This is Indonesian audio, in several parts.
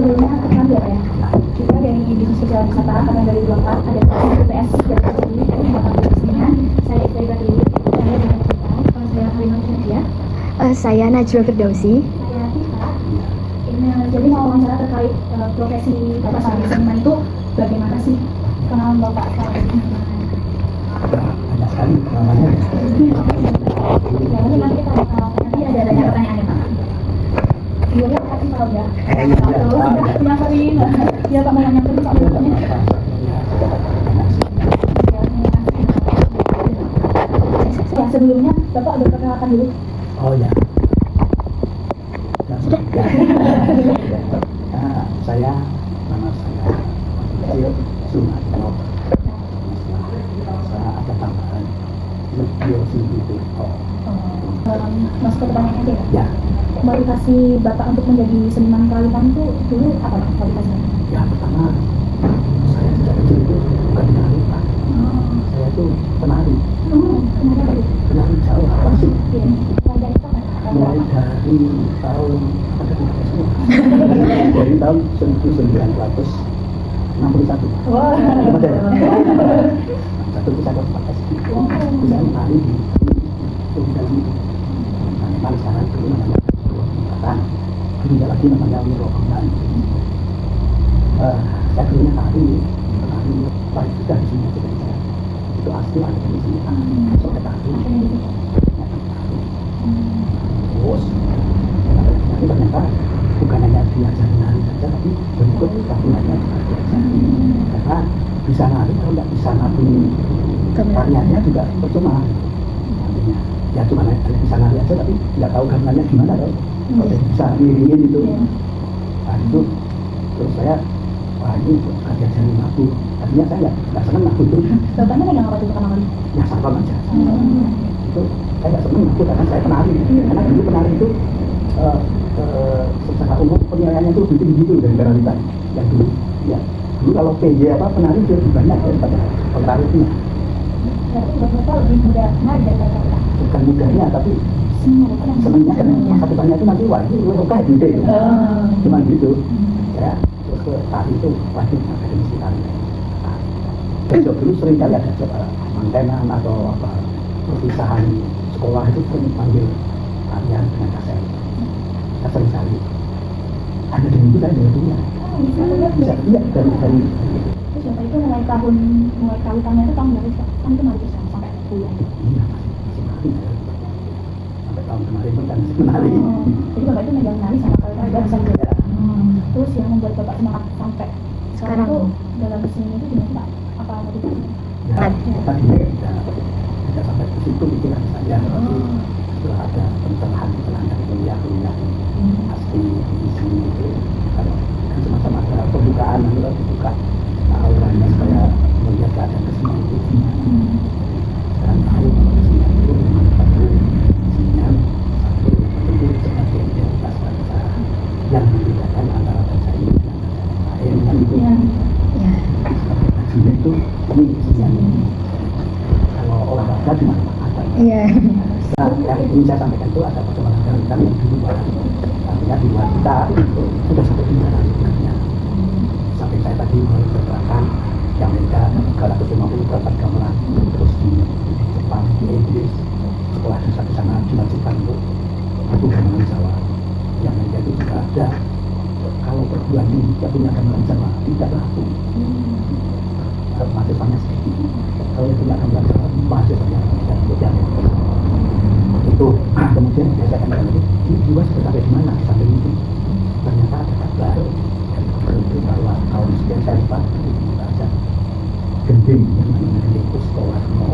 sebelumnya kan ya kita dari bisnis sosial Nusantara karena dari 24 ada BPS dari sini saya dari Batu saya dengan kita saya Halimah Nadia Saya Najwa Firdausi. saya Tika ini jadi mau wawancara terkait profesi Bapak sebagai seniman itu bagaimana sih pengalaman Bapak sebagai seniman? Banyak sekali pengalamannya. Ya ini nanti kita nanti ada banyak pertanyaannya Pak. Iya ya, kasih tahu ya. Nyamperin, ya Pak mau nyamperin Pak berikutnya. Ya sebelumnya Bapak ada perkenalkan dulu. Oh ya. Sudah. Saya nama saya Sumarno. Saya ada tambahan lebih itu. Masuk ke pertanyaan aja Ya. Motivasi Bapak untuk menjadi seniman kerawitan itu dulu apa Pak motivasinya? Ya pertama saya sejak kecil itu bukan penari Pak. Saya itu penari. Kenapa Pak? Penari Jawa klasik. Iya. Dari kapan? Mulai dari tahun dari tahun 1961. Wah. Satu bisa dapat bisa menari di bidang itu. Nah, sekarang itu namanya kan dulunya lagi namanya Wiro Kemudian saya dulunya tari baik juga di sini juga saya itu asli ada di sini soal tari terus tapi ternyata bukan hanya belajar nari saja tapi berikut karyanya juga belajar karena bisa nari kalau tidak bisa nari karyanya juga percuma artinya ya cuma bisa nari aja tapi tidak tahu karyanya gimana loh kalau bisa ngiringin itu nah itu terus saya wah ini kerja jadi lagu artinya saya nggak senang lagu itu Bapaknya megang apa tuh pertama kali? ya sampah aja itu saya nggak senang lagu karena saya penari karena dulu penari itu secara umum penilaiannya itu lebih tinggi gitu dari realita yang dulu ya dulu kalau PJ apa penari itu lebih banyak daripada pentariknya. Berarti Bapak lebih mudah menari daripada Bapak? Bukan mudahnya tapi senangnya karena satu tanya itu nanti wah ini suka gitu cuma gitu ya terus ke tari itu wajib akademisi tari job dulu sering kali ada job mantenan atau apa perpisahan sekolah itu sering panggil tarian dengan kaset sering kali ada dengan itu kan dunia bisa lihat dari terus Bapak itu mulai kawitannya itu tahun berapa Pak? Kan itu masih sampai kuliah iya masih mati sampai tahun kemarin pun kan menari jadi Bapak itu megang nari sama kawitan juga bisa beda terus yang membuat Bapak semangat sampai sekarang itu dalam seni itu gimana Pak? Apa motivasinya? ya tadi tidak sampai ke situ pikiran saya tapi setelah ada pencerahan dari kuliah pasti di sini itu kan semacam ada pembukaan nanti dibuka auranya supaya melihat keadaan kesenian itu dan tahu kesenian itu memang satu kesenian satu tentu sebagai identitas bangsa yang membedakan antara bangsa ini dan bangsa lain kan itu kesenian itu ini kesenian kalau olahraga di mana ada nah yang ingin saya sampaikan itu ada perkembangan kerawitan yang di luar artinya di luar kita itu sudah sampai di mana sebenarnya sampai saya tadi mulai bergerakan di Amerika 350 berapa gamelan terus di Jepang, di Inggris setelah di sana dilanjutkan untuk lagu gamelan Jawa yang menjadi juga ada kalau perguruan ini tidak punya gamelan Jawa tidak laku mahasiswanya sedikit kalau punya gamelan Jawa mahasiswanya dan kemudian itu kemudian saya akan ini juga sebenarnya di mana sampai itu ternyata ada kabar itu bahwa tahun sekian saya lupa baca gending gending Kustowarno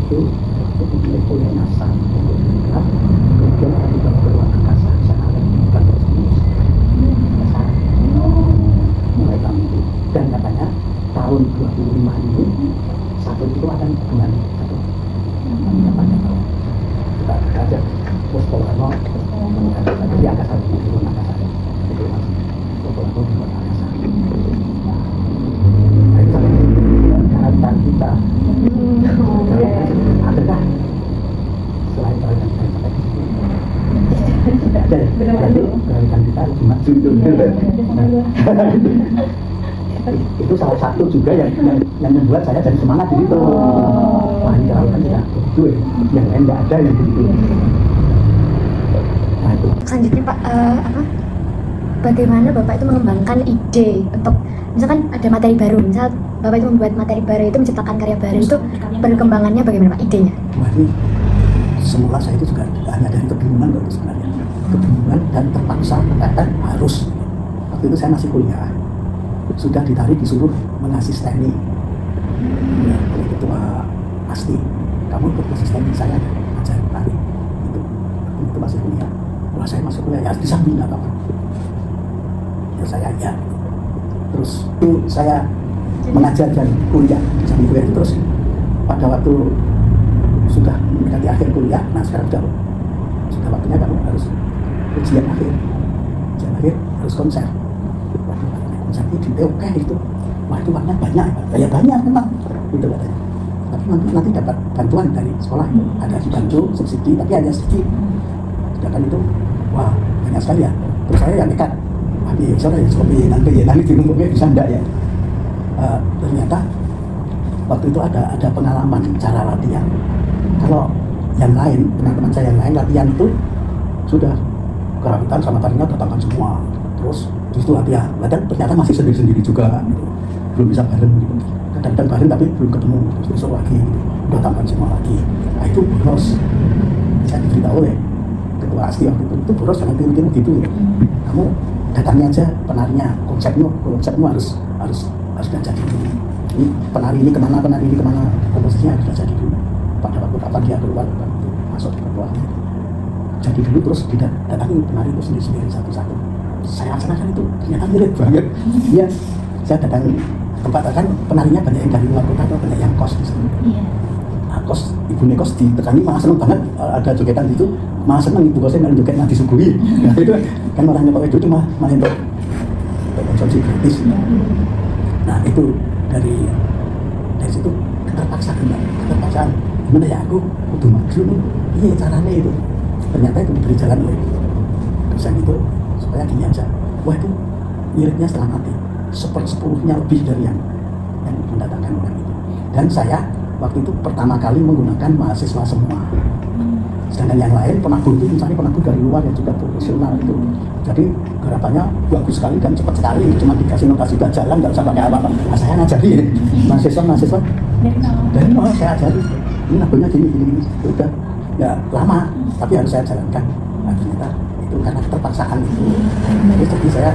itu punya nasab kemudian ada juga beruang kekasih sana bukan terus mulai tahun itu dan katanya tahun 25 ini satu itu akan kembali satu katanya kalau kita belajar Kustowarno jadi angka satu itu angka satu itu Kustowarno di angka satu nah itu kehadiran kita adakah selain kehadiran kita sampai di sini jadi maju itu. Itu salah satu juga yang membuat saya jadi semangat di situ. Wah, ini kalau kan tidak begitu ya, yang lain nggak ada yang begitu. Nah itu. Selanjutnya Pak, bagaimana Bapak itu mengembangkan ide untuk misalkan ada materi baru, misal Bapak itu membuat materi baru itu menciptakan karya baru itu perkembangannya bagaimana Pak idenya? Wah, ini semula saya itu juga hanya dari kebingungan loh sebenarnya, kebingungan dan terpaksa katakan harus. Waktu itu saya masih kuliah, sudah disuruh mengasisteni ya, oleh ketua pasti kamu ikut asisteni saya ajar tari itu masih kuliah. Wah, saya masuk kuliah ya di samping nggak apa-apa ya saya ya. Terus itu saya mengajar dan kuliah sambil kuliah itu. Terus pada waktu sudah mendekati akhir kuliah, nah sekarang sudah waktunya kamu harus ujian akhir harus konser. Konser itu oke itu, wah itu uangnya banyak, ya banyak memang itu katanya. Tapi nanti dapat bantuan dari sekolah, ada dibantu subsidi tapi hanya sedikit. Sedangkan itu, wah banyak sekali ya. Terus saya yang nekat, soalnya nanti dinumpuknya bisa enggak ya. Ternyata waktu itu ada pengalaman cara latihan. Kalau yang lain, teman-teman saya yang lain latihan itu sudah karawitan sama tarinya datangkan semua, terus di situ latihan. Ternyata masih sendiri-sendiri juga, gitu. Belum bisa bareng, gitu. Kadang-kadang bareng tapi belum ketemu, terus besok lagi, gitu. Datangkan semua lagi. Nah itu boros. Saya diberitahu oleh ketua ASTI waktu itu boros jangan tiru-tiru gitu. Ya. Kamu datangnya aja penarinya, konsepnya harus belajar dulu. Ini penari ini kemana, komposisinya harus belajar dulu. Pada waktu kapan dia keluar, masuk ke keluarnya. Jadi dulu terus didatangi penari itu sendiri-sendiri satu-satu. Saya laksanakan itu, ternyata mirip banget. Iya, saya datang tempat kan penarinya banyak yang dari luar kota atau banyak yang kos di sini. Nah, kos ibu kos ditekani malah seneng banget, ada jogetan itu malah seneng ibu kosnya malah joget nanti disuguhi. Nah itu kan orangnya pakai itu malah untuk konsumsi gratis. Nah itu dari situ keterpaksaan. Gimana ya aku udah maju nih, iya caranya itu. Ternyata itu diberi jalan oleh dosen itu supaya gini aja. Wah itu liriknya setengah mati, 1/10 lebih dari yang mendatangkan orang itu. Dan saya waktu itu pertama kali menggunakan mahasiswa semua. Sedangkan yang lain penabuh itu misalnya penabuh dari luar yang juga profesional itu. Jadi garapannya bagus sekali dan cepat sekali, cuma dikasih notasi jalan nggak usah pakai apa-apa. Nah, saya ngajari mahasiswa dari nol saya ajari. Ini nabuhnya gini, udah ya lama, tapi harus saya jalankan. Nah, ternyata itu karena keterpaksaan itu. Jadi saya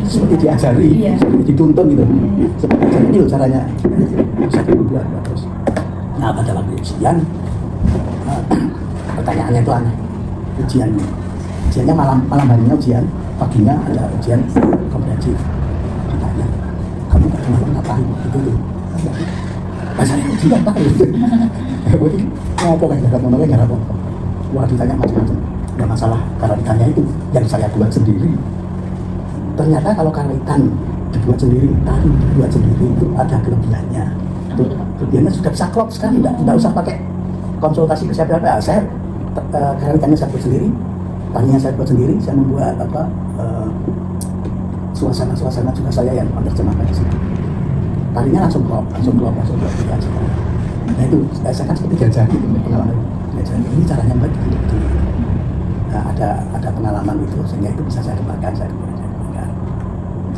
seperti diajari, seperti dituntun gitu. Seperti ini loh caranya. Saya buat terus. Nah pada waktu ujian, pertanyaannya itu aneh. Ujiannya malam harinya ujian, paginya ada ujian komprehensif. Ditanya, kamu kemarin ngapain? Itu tuh. Saya ujian apa itu? Apa kayak nggak apa? Wah ditanya macam-macam. Ya masalah karawitannya itu yang saya buat sendiri. Ternyata kalau karawitan dibuat sendiri, tari dibuat sendiri itu ada kelebihannya. Kelebihannya sudah bisa klop sekali, tidak usah pakai konsultasi ke siapa. Saya karawitannya saya buat sendiri, tarinya saya buat sendiri, saya membuat suasana juga saya yang menerjemahkan di situ. Tarinya langsung klop aja. Nah itu saya kan seperti diajari pengalaman diajari ini caranya baik gitu. Nah ada pengalaman itu sehingga itu bisa saya kembangkan.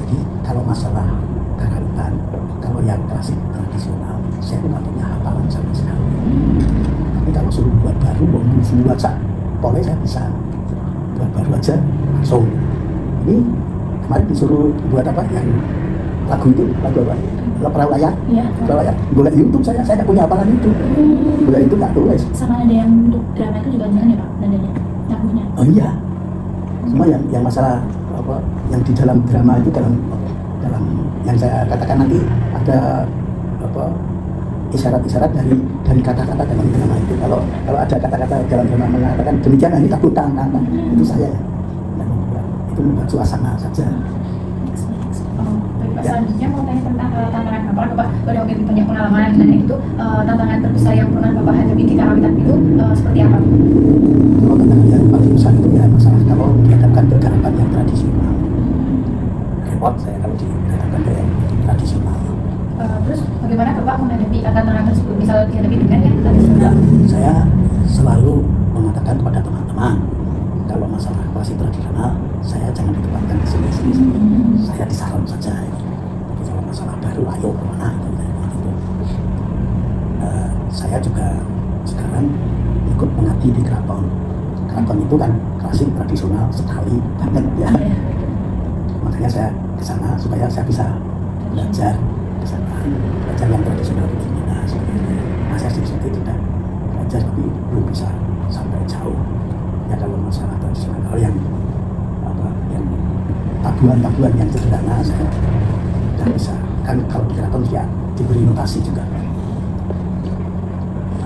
Jadi kalau masalah karawitan, kalau yang klasik tradisional, saya nggak punya hafalan sama sekali. Tapi kalau suruh buat baru, buat boleh saya bisa buat baru aja langsung. Ini kemarin disuruh buat apa yang lagu apa? Perahu layar. Boleh YouTube saya nggak punya hafalan itu. Boleh itu nggak tulis. Sama ada yang untuk drama itu juga jangan ya Pak, nadanya, lagunya. Oh iya. Semua yang masalah apa yang di dalam drama itu dalam yang saya katakan nanti ada apa isyarat-isyarat dari kata-kata dalam drama itu. Kalau ada kata-kata dalam drama mengatakan demikian ini takut tang itu saya itu membuat suasana saja. Baik Pak, selanjutnya mau tanya tentang tantangan Bapak udah lebih banyak pengalaman dan itu tantangan terbesar yang pernah Bapak hadapi di karawitan itu seperti apa? Kalau tantangan yang paling besar itu ya masalah kalau dihadapkan ke karawitan yang repot saya kalau dikatakan ke yang tradisional. Terus bagaimana Bapak menghadapi tantangan tersebut? Misal dihadapi dengan yang tradisional? Saya selalu mengatakan kepada teman-teman, kalau masalah klasik tradisional, saya jangan ditempatkan di sini. Saya di salon saja. Tapi kalau masalah baru, ayo kemana? Gitu. Saya juga sekarang ikut mengabdi di keraton. Keraton itu kan klasik tradisional sekali banget ya. Makanya saya ke sana supaya saya bisa belajar di sana, belajar yang tradisional di gimana. Saya sedikit tidak belajar tapi belum bisa sampai jauh. Ya kalau masalah tradisional, kalau yang tabuhan yang sederhana saya tidak bisa. Kan kalau di keraton ya diberi notasi juga.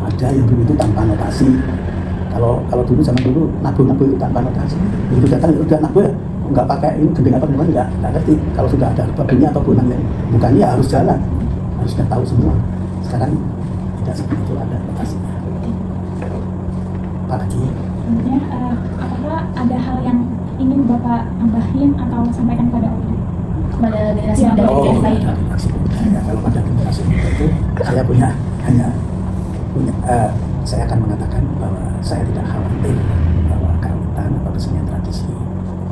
Ada yang dulu itu tanpa notasi. Kalau dulu zaman dulu nabu itu tanpa notasi. Begitu datang udah nabu ya, nggak pakai ini gending apa bukan nggak ngerti. Kalau sudah ada babunya atau bonang yang bukan ya harus jalan, harus sudah tahu semua. Sekarang tidak seperti itu, ada notasinya. Apalagi? Apakah ada hal yang ingin Bapak tambahin atau sampaikan pada generasi muda lain? Kalau pada generasi muda itu saya saya akan mengatakan bahwa saya tidak khawatir bahwa karawitan atau kesenian tradisi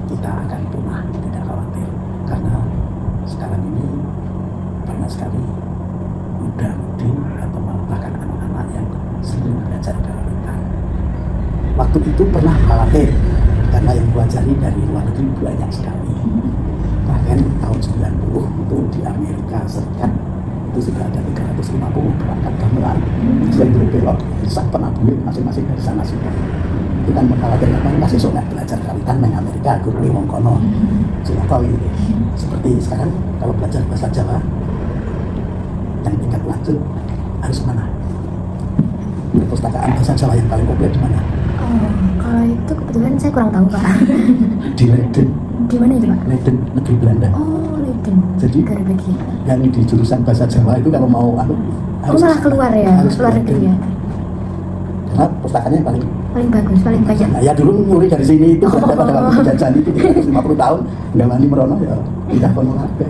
kita akan punah, tidak khawatir karena sekarang ini banyak sekali muda-mudi atau bahkan anak-anak yang sering belajar karawitan. Waktu itu pernah khawatir karena yang pelajari dari luar negeri banyak sekali. Bahkan tahun 90 itu di Amerika Serikat itu sudah ada 350 perangkat gamelan yang berbelok bisa penabuhin masing-masing dari sana sudah. Itu kan mengkhawatirkan kan masih sudah belajar karawitan di Amerika, guru wong kono, Singapura gitu. Seperti sekarang kalau belajar bahasa Jawa yang tingkat lanjut harus mana? Perpustakaan bahasa Jawa yang paling populer di mana? Kalau itu kebetulan saya kurang tahu Pak. Di Leiden. Di mana itu Pak? Leiden, negeri Belanda. Oh Leiden. Jadi yang di jurusan bahasa Jawa itu kalau mau harus malah keluar ya, harus keluar negeri ya. Karena pustakannya paling bagus, paling banyak. Nah, ya dulu nyuri dari sini itu pada waktu penjajahan itu 350 tahun nggak mandi merono ya tidak kono kabeh.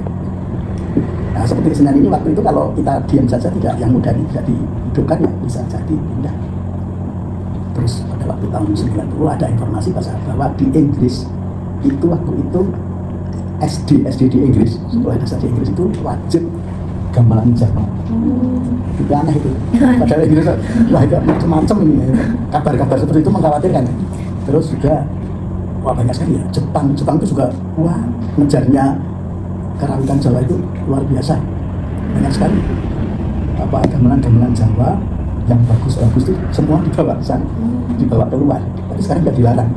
Nah seperti kesenian ini waktu itu kalau kita diam saja tidak yang mudah ini tidak dihidupkan ya bisa jadi pindah. Terus pada waktu tahun 90 ada informasi bahwa di Inggris itu waktu itu SD di Inggris, sekolah dasar di Inggris itu wajib gamelan Jawa. Itu aneh itu. Padahal Inggris wah itu macam-macam ini. Kabar-kabar seperti itu mengkhawatirkan. Terus juga wah banyak sekali ya. Jepang itu juga wah ngejarnya karawitan Jawa itu luar biasa. Banyak sekali. Apa gamelan Jawa yang bagus-bagus itu semua dibawa ke sana, dibawa keluar. Tapi sekarang tidak dilarang.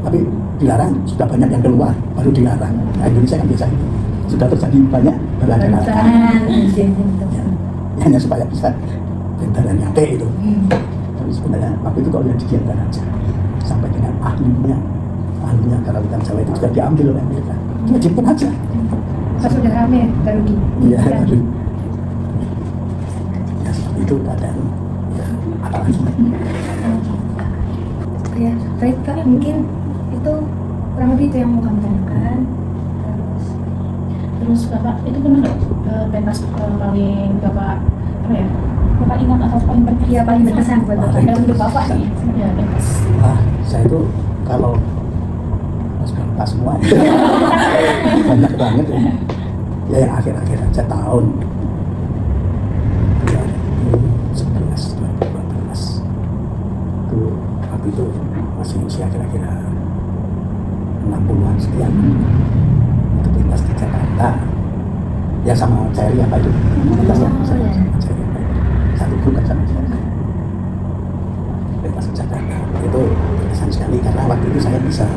Tapi dilarang sudah banyak yang keluar, baru dilarang. Nah Indonesia kan biasa itu. Sudah terjadi banyak baru ada larangan. Ya, hanya supaya bisa bentaran nyampe itu. Tapi sebenarnya waktu itu kalau yang digiatkan aja sampai dengan ahlinya karawitan Jawa itu sudah diambil oleh mereka. Wajibkan aja. Sudah rame baru di. Iya, baru. Ya seperti itu keadaan. Ya, apalagi. Ya, baik Pak, mungkin itu kurang lebih itu yang mau kami tanyakan. Terus Bapak itu pernah nggak pentas paling Bapak Bapak ingat atau paling berkesan? Iya, paling berkesan buat Bapak dalam hidup Bapak nih. Ya, pentas. Saya itu kalau pas semua banyak banget ya. Ya yang akhir-akhir aja tahun 2011, 2012 itu waktu itu masih usia kira-kira 60-an sekian. Itu pentas di Jakarta ya sama Cherry apa itu pentasnya sama Cherry apa itu satu grup kan sama Cherry pentas di Jakarta itu berkesan sekali karena waktu itu saya bisa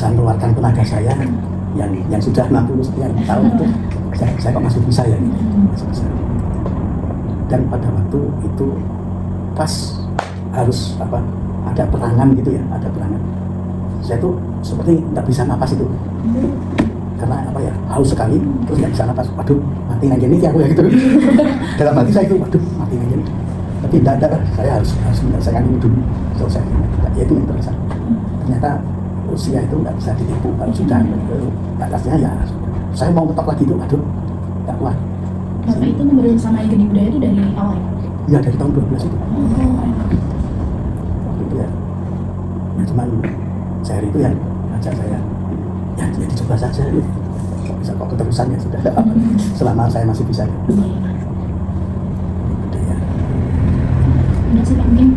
mengeluarkan tenaga saya yang sudah 60 sekian tahun itu saya kok masih bisa ya masih bisa. Dan pada waktu itu pas harus ada perangan gitu ya, ada perangan saya tuh seperti nggak bisa napas itu karena haus sekali terus nggak bisa napas, waduh mati nang gini aku ya gitu. Dalam hati saya itu waduh mati nang gini, tapi tidak, saya harus menyelesaikan ini dulu selesai. Ya itu yang terasa ternyata usia itu nggak bisa ditipu kalau sudah batasnya ya saya mau ngetok lagi itu, aduh nggak kuat. Bapak itu memberi sama Geni Budaya itu dari awal ya? Ya dari tahun 12 itu. Waktu itu ya cuman sehari itu ya ngajak saya ya dicoba saja gitu. Bisa kok keterusan ya sudah selama saya masih bisa. Udah sih Pak, mungkin